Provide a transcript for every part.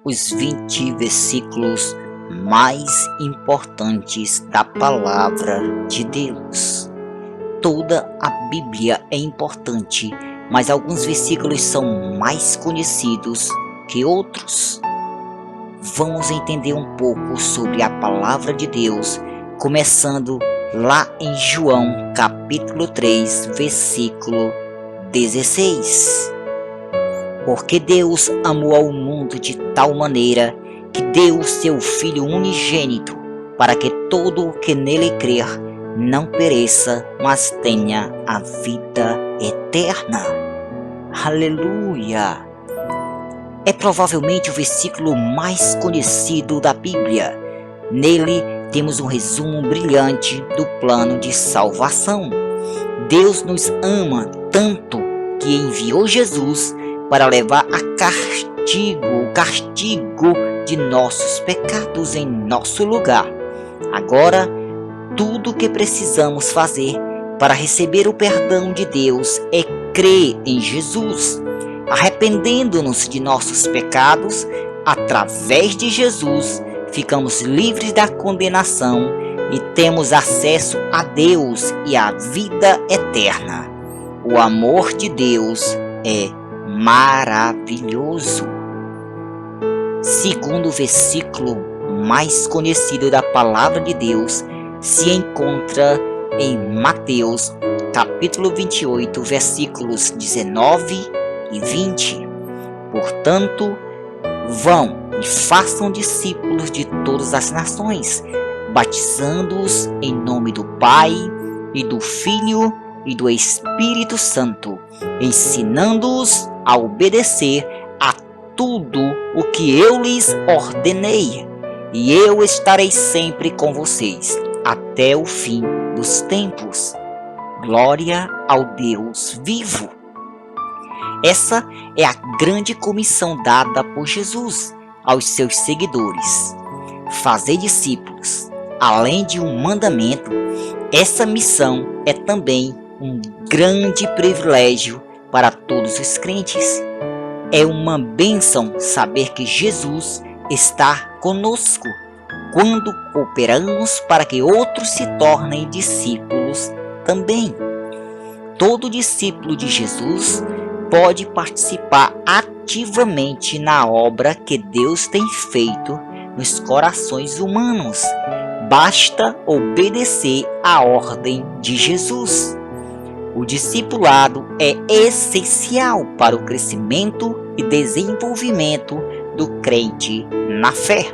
os 20 versículos mais importantes da palavra de Deus. Toda a Bíblia é importante, mas alguns versículos são mais conhecidos que outros. Vamos entender um pouco sobre a palavra de Deus, começando lá em João, capítulo 3, versículo 16. Porque Deus amou ao mundo de tal maneira que deu o seu Filho unigênito, para que todo o que nele crer não pereça, mas tenha a vida eterna. Aleluia! É provavelmente o versículo mais conhecido da Bíblia. Nele temos um resumo brilhante do plano de salvação. Deus nos ama tanto que enviou Jesus para levar o castigo de nossos pecados em nosso lugar. Agora, tudo o que precisamos fazer para receber o perdão de Deus é crer em Jesus. Arrependendo-nos de nossos pecados, através de Jesus, ficamos livres da condenação e temos acesso a Deus e à vida eterna. O amor de Deus é maravilhoso. Segundo versículo mais conhecido da palavra de Deus se encontra em Mateus, capítulo 28, versículos 19 e 20. Portanto, vão e façam discípulos de todas as nações, batizando-os em nome do Pai e do Filho e do Espírito Santo, ensinando-os a obedecer a tudo o que eu lhes ordenei, e eu estarei sempre com vocês até o fim dos tempos. Glória ao Deus vivo! Essa é a grande comissão dada por Jesus aos seus seguidores. Fazer discípulos. Além de um mandamento, essa missão é também um grande privilégio para todos os crentes. É uma bênção saber que Jesus está conosco quando cooperamos para que outros se tornem discípulos também. Todo discípulo de Jesus pode participar ativamente na obra que Deus tem feito nos corações humanos. Basta obedecer à ordem de Jesus. O discipulado é essencial para o crescimento e desenvolvimento do crente na fé.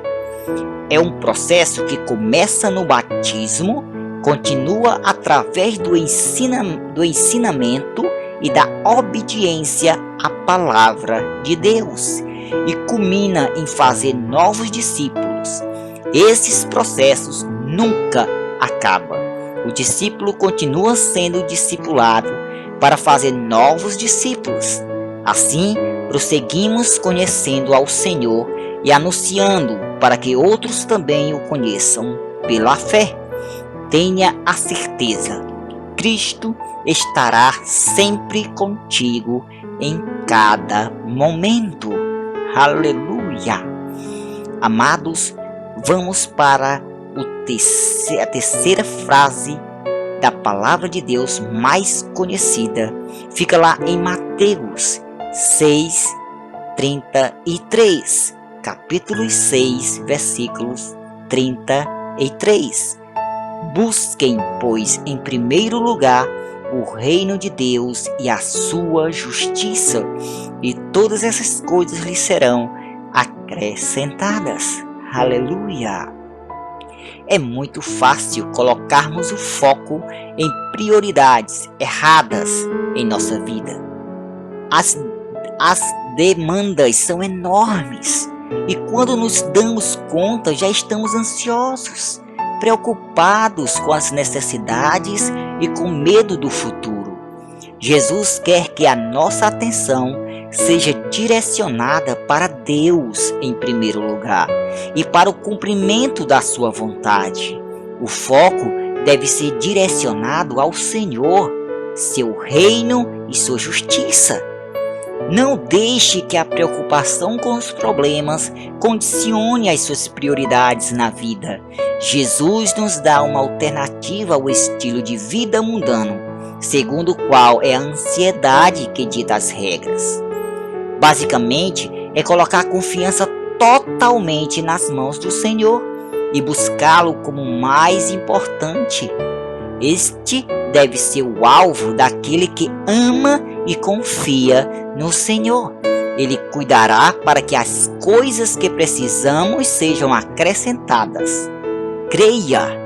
É um processo que começa no batismo, continua através do ensinamento e da obediência à palavra de Deus e culmina em fazer novos discípulos. Esses processos nunca acabam. O discípulo continua sendo discipulado para fazer novos discípulos. Assim, prosseguimos conhecendo ao Senhor e anunciando para que outros também o conheçam pela fé. Tenha a certeza, Cristo estará sempre contigo em cada momento. Aleluia! Amados, vamos para a terceira frase da palavra de Deus mais conhecida. Fica lá em Mateus 6:33, capítulo 6, versículos 33. Busquem, pois, em primeiro lugar o reino de Deus e a sua justiça, e todas essas coisas lhes serão acrescentadas. Aleluia! É muito fácil colocarmos o foco em prioridades erradas em nossa vida. As demandas são enormes e quando nos damos conta já estamos ansiosos, preocupados com as necessidades e com medo do futuro. Jesus quer que a nossa atenção seja direcionada para Deus em primeiro lugar e para o cumprimento da sua vontade. O foco deve ser direcionado ao Senhor, seu reino e sua justiça. Não deixe que a preocupação com os problemas condicione as suas prioridades na vida. Jesus nos dá uma alternativa ao estilo de vida mundano, segundo o qual é a ansiedade que dita as regras. Basicamente, é colocar a confiança totalmente nas mãos do Senhor e buscá-lo como o mais importante. Este deve ser o alvo daquele que ama e confia no Senhor. Ele cuidará para que as coisas que precisamos sejam acrescentadas. Creia.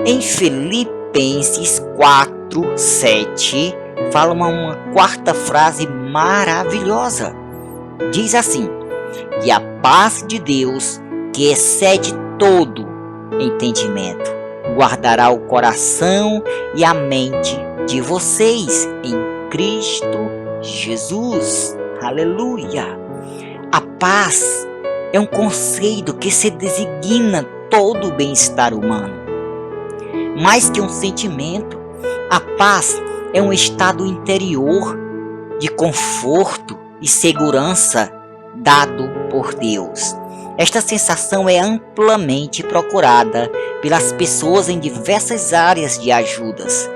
Em Filipenses 4:7, fala uma quarta frase maravilhosa. Diz assim: e a paz de Deus, que excede todo entendimento, guardará o coração e a mente de vocês em Cristo Jesus. Aleluia! A paz é um conceito que se designa todo o bem-estar humano. Mais que um sentimento, a paz é um estado interior de conforto e segurança dado por Deus. Esta sensação é amplamente procurada pelas pessoas em diversas áreas de ajudas,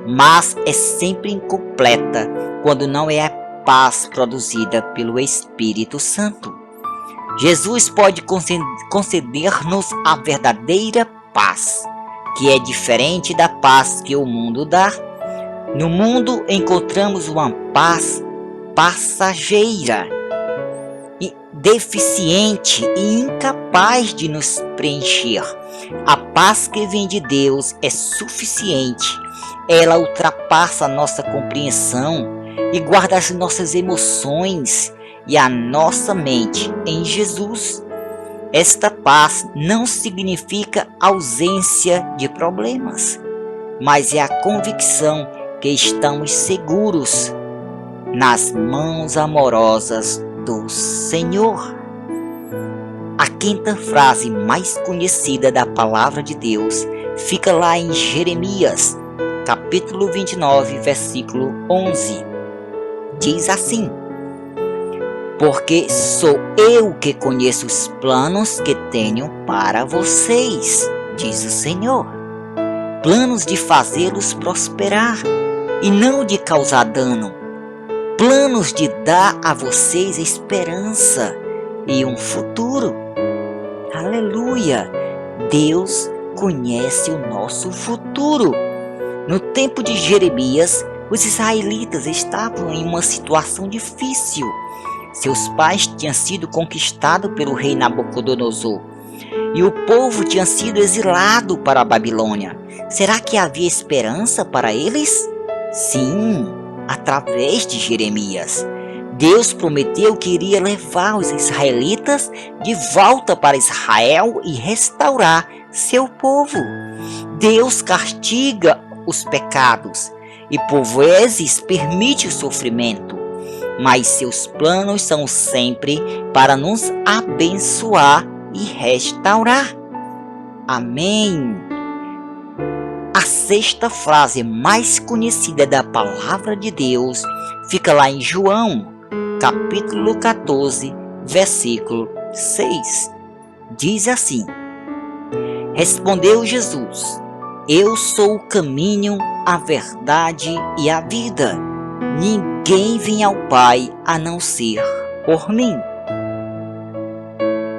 mas é sempre incompleta quando não é a paz produzida pelo Espírito Santo. Jesus pode conceder-nos a verdadeira paz, que é diferente da paz que o mundo dá. No mundo encontramos uma paz passageira, deficiente e incapaz de nos preencher. A paz que vem de Deus é suficiente. Ela ultrapassa a nossa compreensão e guarda as nossas emoções e a nossa mente em Jesus. Esta paz não significa ausência de problemas, mas é a convicção que estamos seguros nas mãos amorosas do Senhor. A quinta frase mais conhecida da palavra de Deus fica lá em Jeremias, capítulo 29, versículo 11. Diz assim: porque sou eu que conheço os planos que tenho para vocês, diz o Senhor. Planos de fazê-los prosperar e não de causar dano. Planos de dar a vocês esperança e um futuro. Aleluia! Deus conhece o nosso futuro. No tempo de Jeremias, os israelitas estavam em uma situação difícil. Seus pais tinham sido conquistados pelo rei Nabucodonosor e o povo tinha sido exilado para a Babilônia. Será que havia esperança para eles? Sim, através de Jeremias. Deus prometeu que iria levar os israelitas de volta para Israel e restaurar seu povo. Deus castiga os pecados e por vezes permite o sofrimento, mas seus planos são sempre para nos abençoar e restaurar. Amém. A sexta frase mais conhecida da palavra de Deus fica lá em João, capítulo 14, versículo 6. Diz assim: respondeu Jesus: eu sou o caminho, a verdade e a vida. Ninguém vem ao Pai a não ser por mim.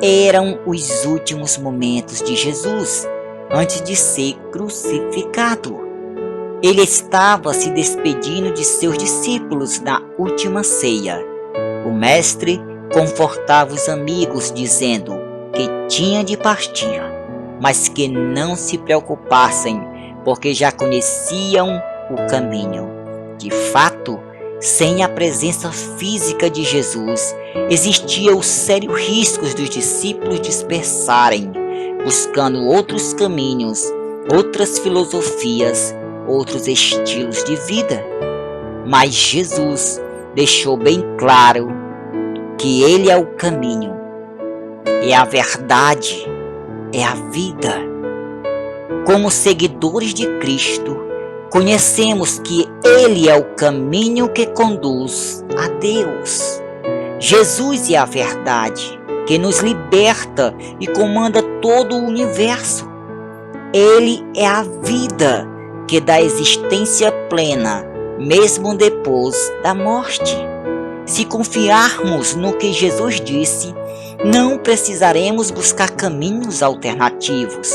Eram os últimos momentos de Jesus antes de ser crucificado. Ele estava se despedindo de seus discípulos na última ceia. O mestre confortava os amigos, dizendo que tinha de partir, mas que não se preocupassem, porque já conheciam o caminho. De fato, sem a presença física de Jesus, existia o sério risco dos discípulos dispersarem, buscando outros caminhos, outras filosofias, outros estilos de vida. Mas Jesus deixou bem claro que Ele é o caminho, é a verdade, é a vida. Como seguidores de Cristo, conhecemos que Ele é o caminho que conduz a Deus. Jesus é a verdade que nos liberta e comanda todo o universo. Ele é a vida que dá existência plena, mesmo depois da morte. Se confiarmos no que Jesus disse, não precisaremos buscar caminhos alternativos,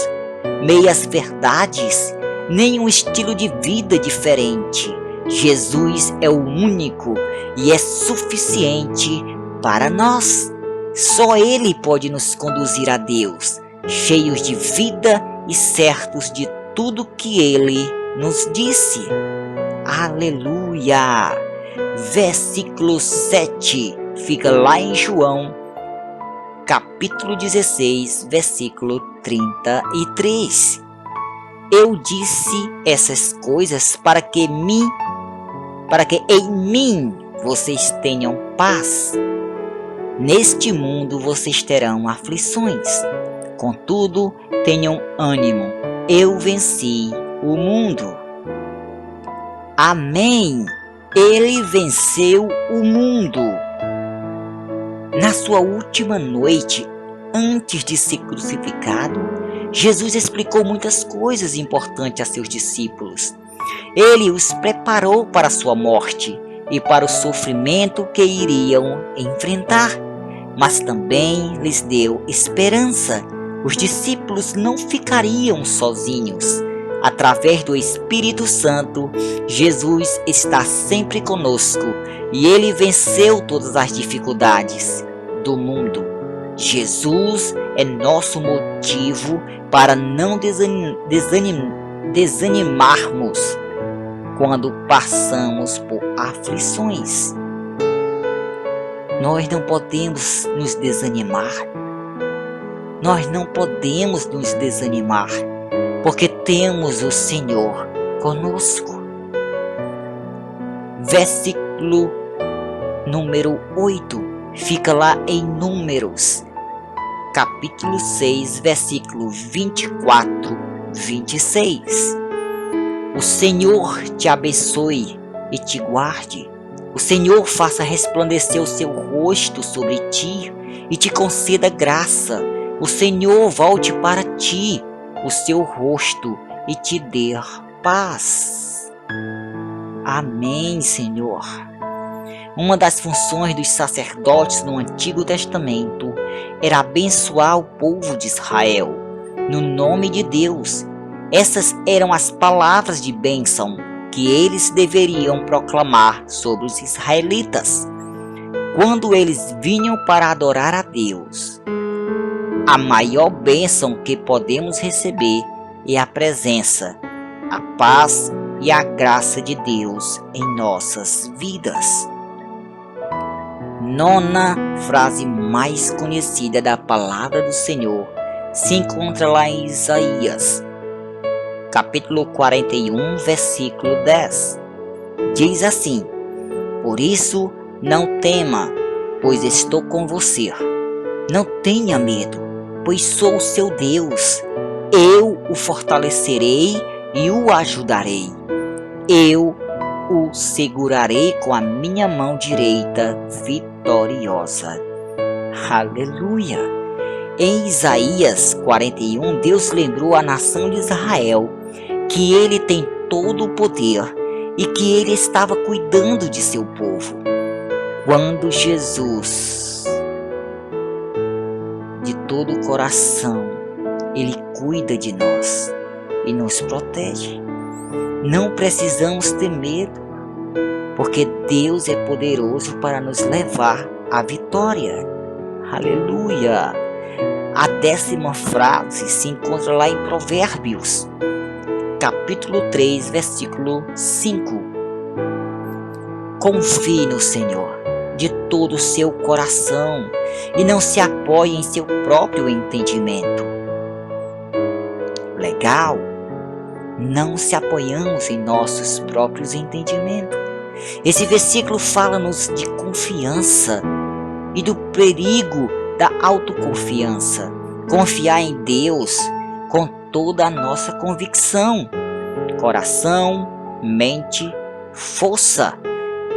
meias verdades, nem um estilo de vida diferente. Jesus é o único e é suficiente para nós. Só Ele pode nos conduzir a Deus, cheios de vida e certos de tudo que Ele nos disse. Aleluia! Versículo 7, fica lá em João, capítulo 16, versículo 33. Eu disse essas coisas para que em mim vocês tenham paz. Neste mundo vocês terão aflições. Contudo, tenham ânimo. Eu venci o mundo. Amém. Ele venceu o mundo. Na sua última noite, antes de ser crucificado, Jesus explicou muitas coisas importantes a seus discípulos. Ele os preparou para a sua morte e para o sofrimento que iriam enfrentar, mas também lhes deu esperança. Os discípulos não ficariam sozinhos. Através do Espírito Santo, Jesus está sempre conosco e Ele venceu todas as dificuldades do mundo. Jesus é nosso motivo para não desanimarmos quando passamos por aflições. Nós não podemos nos desanimar. Nós não podemos nos desanimar, porque temos o Senhor conosco. Versículo número 8, fica lá em Números, capítulo 6, versículo 24, 26. O Senhor te abençoe e te guarde. O Senhor faça resplandecer o seu rosto sobre ti e te conceda graça. O Senhor volte para ti o seu rosto e te dê paz. Amém, Senhor. Uma das funções dos sacerdotes no Antigo Testamento era abençoar o povo de Israel, no nome de Deus. Essas eram as palavras de bênção que eles deveriam proclamar sobre os israelitas quando eles vinham para adorar a Deus. A maior bênção que podemos receber é a presença, a paz e a graça de Deus em nossas vidas. Nona frase mais conhecida da palavra do Senhor se encontra lá em Isaías, capítulo 41, versículo 10. Diz assim: por isso não tema, pois estou com você. Não tenha medo, pois sou o seu Deus. Eu o fortalecerei e o ajudarei. Eu o segurarei com a minha mão direita vitoriosa. Aleluia! Em Isaías 41, Deus lembrou à nação de Israel que Ele tem todo o poder e que Ele estava cuidando de seu povo. Quando Jesus, de todo o coração, Ele cuida de nós e nos protege. Não precisamos ter medo, porque Deus é poderoso para nos levar à vitória. Aleluia! A 10ª frase se encontra lá em Provérbios, capítulo 3, versículo 5. Confie no Senhor de todo o seu coração e não se apoie em seu próprio entendimento. Legal? Não se apoiamos em nossos próprios entendimentos. Esse versículo fala-nos de confiança e do perigo da autoconfiança. Confiar em Deus com toda a nossa convicção, coração, mente, força.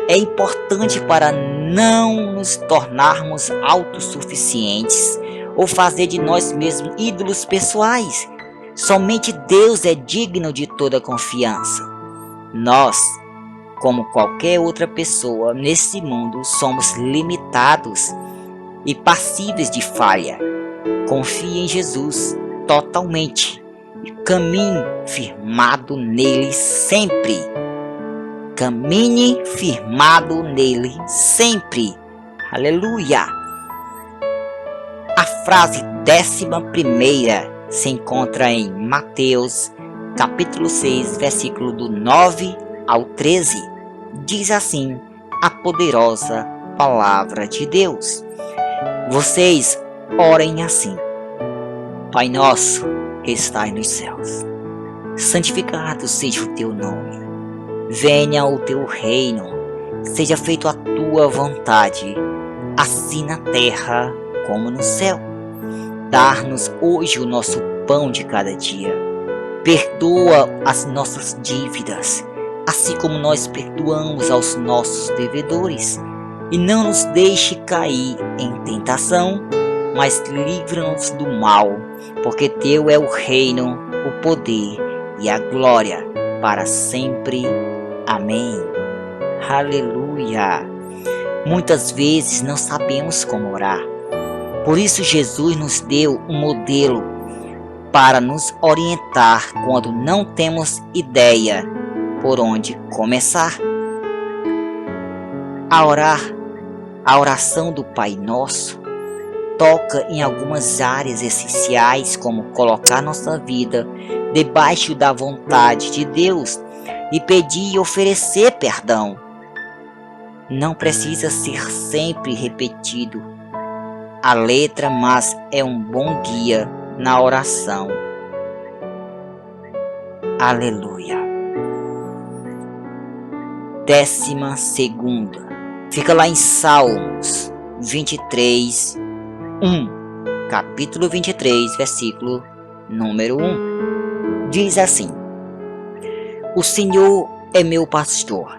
É importante para não nos tornarmos autossuficientes ou fazer de nós mesmos ídolos pessoais. Somente Deus é digno de toda confiança. Nós, como qualquer outra pessoa nesse mundo, somos limitados e passíveis de falha. Confie em Jesus totalmente e caminhe firmado nele sempre. Caminhe firmado nele sempre. Aleluia! A frase 11ª se encontra em Mateus, capítulo 6, versículo do 9 ao 13. Diz assim a poderosa palavra de Deus. Vocês orem assim: Pai nosso que estais nos céus, santificado seja o teu nome. Venha o teu reino, seja feita a tua vontade, assim na terra como no céu. Dá-nos hoje o nosso pão de cada dia. Perdoa as nossas dívidas, assim como nós perdoamos aos nossos devedores. E não nos deixe cair em tentação, mas livra-nos do mal, porque teu é o reino, o poder e a glória para sempre. Amém. Aleluia. Muitas vezes não sabemos como orar. Por isso Jesus nos deu um modelo para nos orientar quando não temos ideia por onde começar. A oração do Pai Nosso toca em algumas áreas essenciais, como colocar nossa vida debaixo da vontade de Deus e pedir e oferecer perdão. Não precisa ser sempre repetido a letra, mas é um bom guia na oração. Aleluia. 12ª. Fica lá em Salmos 23, 1. Capítulo 23, versículo número 1. Diz assim: O Senhor é meu pastor,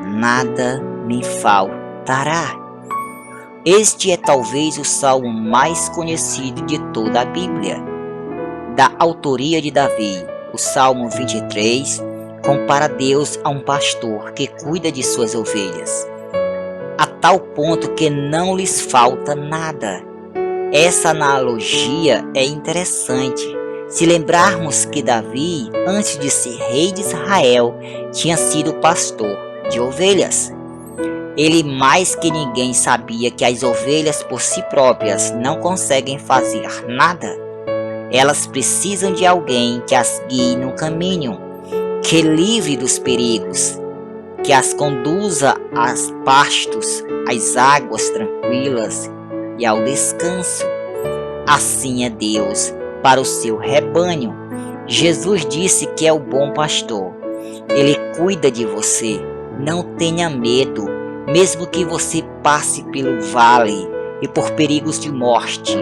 nada me faltará. Este é talvez o salmo mais conhecido de toda a Bíblia. Da autoria de Davi, o Salmo 23 compara Deus a um pastor que cuida de suas ovelhas, a tal ponto que não lhes falta nada. Essa analogia é interessante se lembrarmos que Davi, antes de ser rei de Israel, tinha sido pastor de ovelhas. Ele mais que ninguém sabia que as ovelhas por si próprias não conseguem fazer nada. Elas precisam de alguém que as guie no caminho, que livre dos perigos, que as conduza aos pastos, às águas tranquilas e ao descanso. Assim é Deus para o seu rebanho. Jesus disse que é o bom pastor. Ele cuida de você. Não tenha medo, mesmo que você passe pelo vale e por perigos de morte.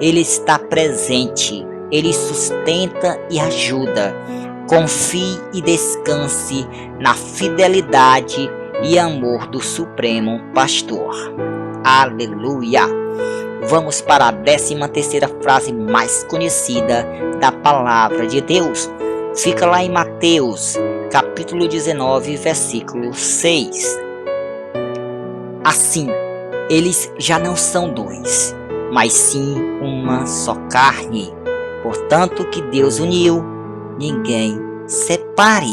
Ele está presente. Ele sustenta e ajuda. Confie e descanse na fidelidade e amor do Supremo Pastor. Aleluia! Vamos para a 13ª frase mais conhecida da Palavra de Deus. Fica lá em Mateus, capítulo 19, versículo 6. Assim, eles já não são dois, mas sim uma só carne. Portanto, que Deus uniu, ninguém separe.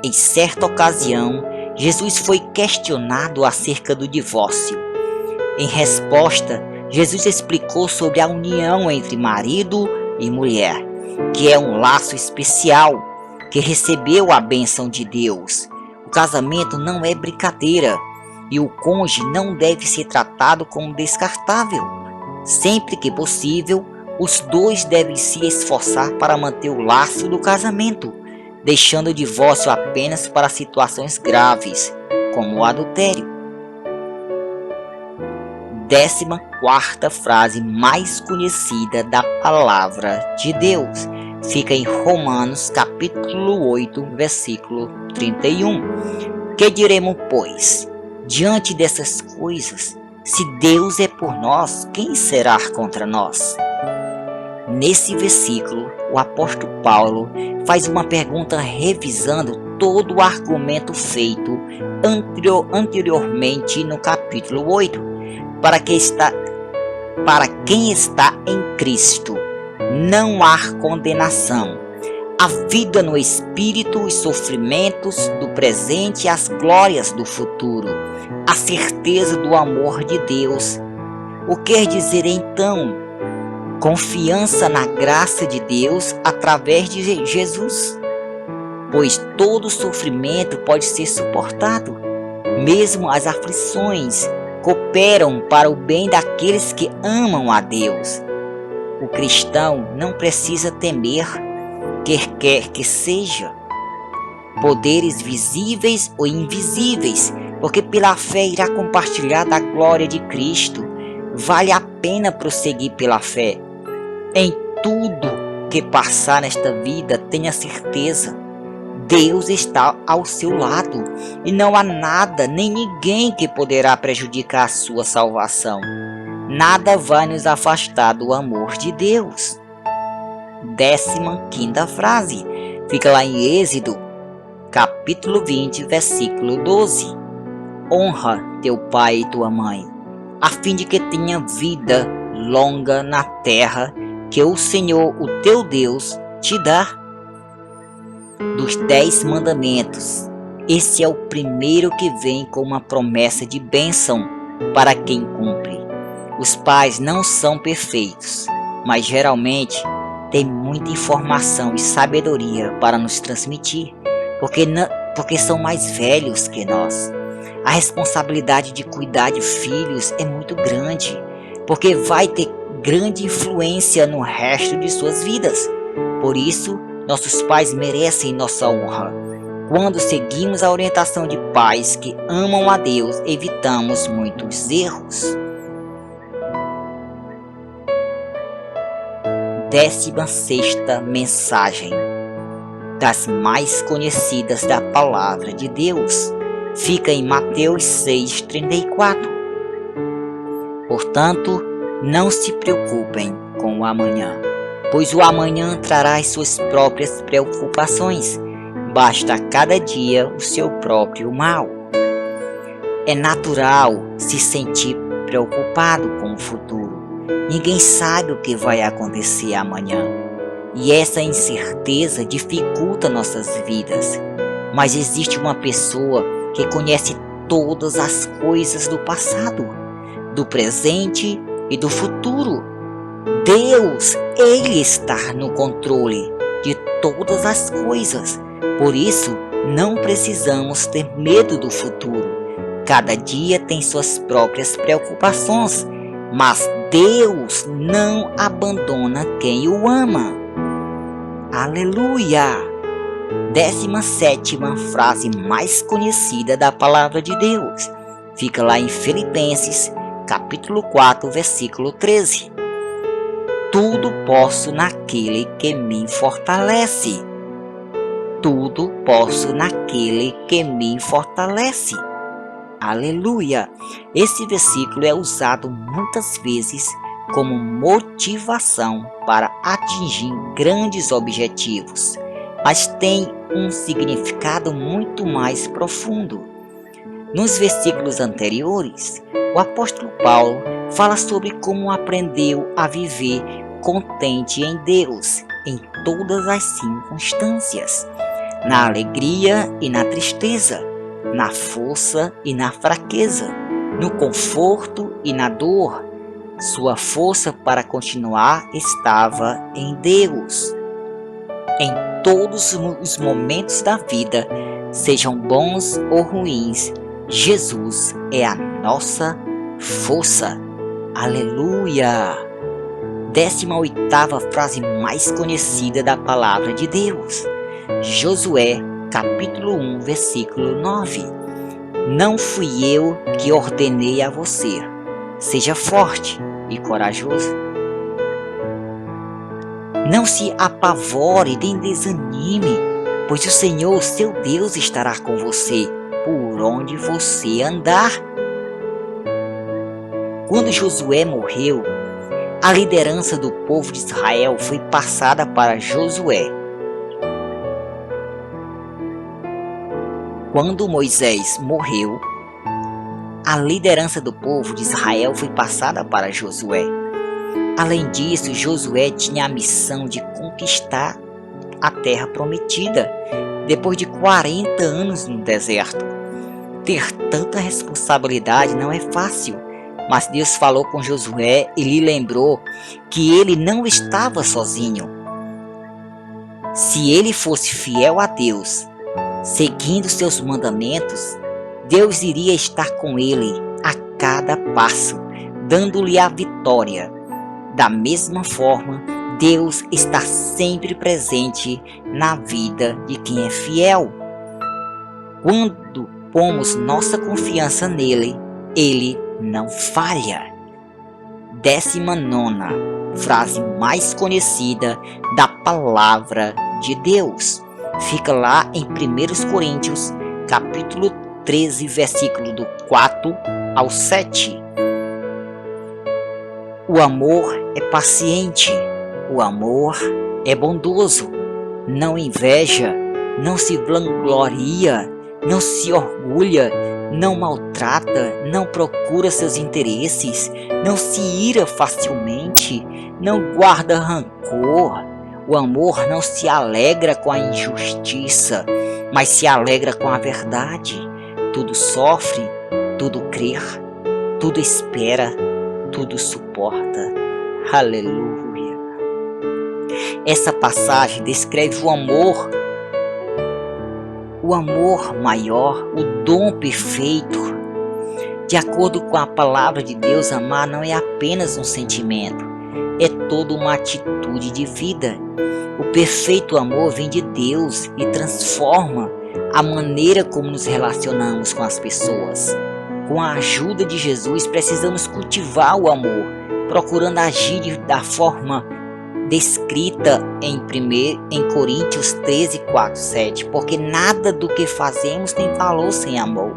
Em certa ocasião, Jesus foi questionado acerca do divórcio. Em resposta, Jesus explicou sobre a união entre marido e mulher, que é um laço especial, que recebeu a bênção de Deus. O casamento não é brincadeira e o cônjuge não deve ser tratado como descartável. Sempre que possível, os dois devem se esforçar para manter o laço do casamento, deixando o divórcio apenas para situações graves, como o adultério. 14ª frase mais conhecida da Palavra de Deus. fica em Romanos capítulo 8, versículo 31. Que diremos, pois, diante dessas coisas? Se Deus é por nós, quem será contra nós? Nesse versículo, o apóstolo Paulo faz uma pergunta revisando todo o argumento feito anteriormente no capítulo 8. Para quem está em Cristo, não há condenação. A vida no Espírito, os sofrimentos do presente e as glórias do futuro. A certeza do amor de Deus. O que quer dizer então? Confiança na graça de Deus através de Jesus. Pois todo sofrimento pode ser suportado. Mesmo as aflições cooperam para o bem daqueles que amam a Deus. O cristão não precisa temer, quer que seja, poderes visíveis ou invisíveis, porque pela fé irá compartilhar da glória de Cristo. Vale a pena prosseguir pela fé. Em tudo que passar nesta vida, tenha certeza, Deus está ao seu lado e não há nada nem ninguém que poderá prejudicar a sua salvação. Nada vai nos afastar do amor de Deus. 15ª frase, fica lá em Êxodo, capítulo 20, versículo 12. Honra teu pai e tua mãe, a fim de que tenha vida longa na terra que o Senhor, o teu Deus, te dá. Dos 10 mandamentos, esse é o primeiro que vem com uma promessa de bênção para quem cumpre. Os pais não são perfeitos, mas geralmente têm muita informação e sabedoria para nos transmitir, porque são mais velhos que nós. A responsabilidade de cuidar de filhos é muito grande, porque vai ter grande influência no resto de suas vidas. Por isso, nossos pais merecem nossa honra. Quando seguimos a orientação de pais que amam a Deus, evitamos muitos erros. 16ª mensagem, das mais conhecidas da palavra de Deus, fica em Mateus 6,34. Portanto, não se preocupem com o amanhã, pois o amanhã trará as suas próprias preocupações. Basta a cada dia o seu próprio mal. É natural se sentir preocupado com o futuro. Ninguém sabe o que vai acontecer amanhã, e essa incerteza dificulta nossas vidas. Mas existe uma pessoa que conhece todas as coisas do passado, do presente e do futuro. Deus, Ele está no controle de todas as coisas. Por isso, não precisamos ter medo do futuro. Cada dia tem suas próprias preocupações, mas Deus não abandona quem o ama. Aleluia! 17ª frase mais conhecida da palavra de Deus. Fica lá em Filipenses, capítulo 4, versículo 13. Tudo posso naquele que me fortalece. Tudo posso naquele que me fortalece. Aleluia! Esse versículo é usado muitas vezes como motivação para atingir grandes objetivos, mas tem um significado muito mais profundo. Nos versículos anteriores, o apóstolo Paulo fala sobre como aprendeu a viver contente em Deus em todas as circunstâncias, na alegria e na tristeza, na força e na fraqueza, no conforto e na dor. Sua força para continuar estava em Deus. Em todos os momentos da vida, sejam bons ou ruins, Jesus é a nossa força. Aleluia! 18ª frase mais conhecida da palavra de Deus. Josué, capítulo 1, versículo 9. Não fui eu que ordenei a você. Seja forte e corajoso. Não se apavore nem desanime, pois o Senhor, seu Deus, estará com você por onde você andar. Quando Josué morreu, a liderança do povo de Israel foi passada para Josué. Quando Moisés morreu, a liderança do povo de Israel foi passada para Josué. Além disso, Josué tinha a missão de conquistar a terra prometida, depois de 40 anos no deserto. Ter tanta responsabilidade não é fácil, mas Deus falou com Josué e lhe lembrou que ele não estava sozinho. Se ele fosse fiel a Deus, seguindo seus mandamentos, Deus iria estar com ele a cada passo, dando-lhe a vitória. Da mesma forma, Deus está sempre presente na vida de quem é fiel. Quando pomos nossa confiança nele, ele não falha. 19ª frase mais conhecida da palavra de Deus. Fica lá em 1 Coríntios, capítulo 13, versículo do 4 ao 7. O amor é paciente, o amor é bondoso, não inveja, não se vangloria, não se orgulha, não maltrata, não procura seus interesses, não se ira facilmente, não guarda rancor. O amor não se alegra com a injustiça, mas se alegra com a verdade. Tudo sofre, tudo crê, tudo espera, tudo suporta. Aleluia. Essa passagem descreve o amor maior, o dom perfeito. De acordo com a palavra de Deus, amar não é apenas um sentimento, é toda uma atitude de vida. O perfeito amor vem de Deus e transforma a maneira como nos relacionamos com as pessoas. Com a ajuda de Jesus, precisamos cultivar o amor, procurando agir da forma descrita em Coríntios 13, 4, 7, porque nada do que fazemos tem valor sem amor.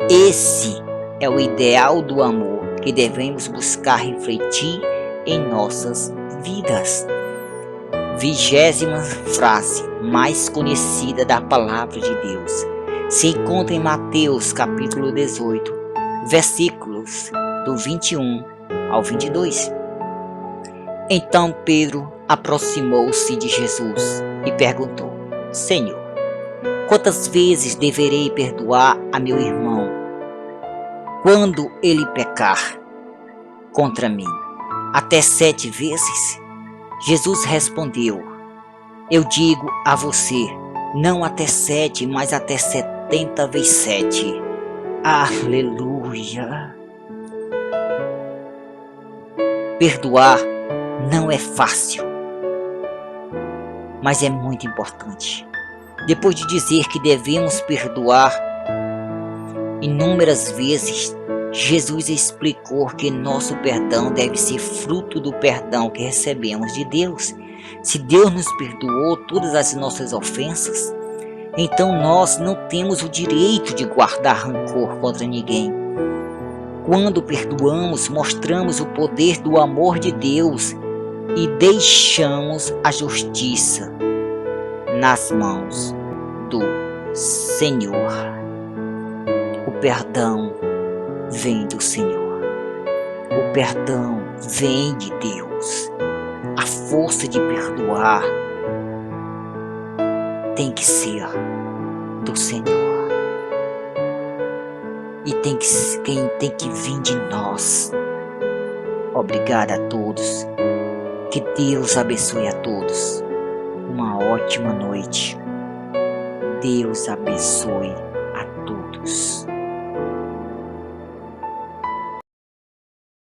Esse é o ideal do amor que devemos buscar refletir em nossas vidas. 20ª frase mais conhecida da palavra de Deus se encontra em Mateus capítulo 18, versículos do 21 ao 22. Então Pedro aproximou-se de Jesus e perguntou: Senhor, quantas vezes deverei perdoar a meu irmão quando ele pecar contra mim? Até 7 vezes? Jesus respondeu: Eu digo a você, não até 7, mas até 70 vezes 7. Aleluia! Perdoar não é fácil, mas é muito importante. Depois de dizer que devemos perdoar inúmeras vezes, Jesus explicou que nosso perdão deve ser fruto do perdão que recebemos de Deus. Se Deus nos perdoou todas as nossas ofensas, então nós não temos o direito de guardar rancor contra ninguém. Quando perdoamos, mostramos o poder do amor de Deus e deixamos a justiça nas mãos do Senhor. O perdão vem do Senhor. O perdão vem de Deus. A força de perdoar tem que ser do Senhor. E tem que vir de nós. Obrigado a todos. Que Deus abençoe a todos. Uma ótima noite. Deus abençoe a todos.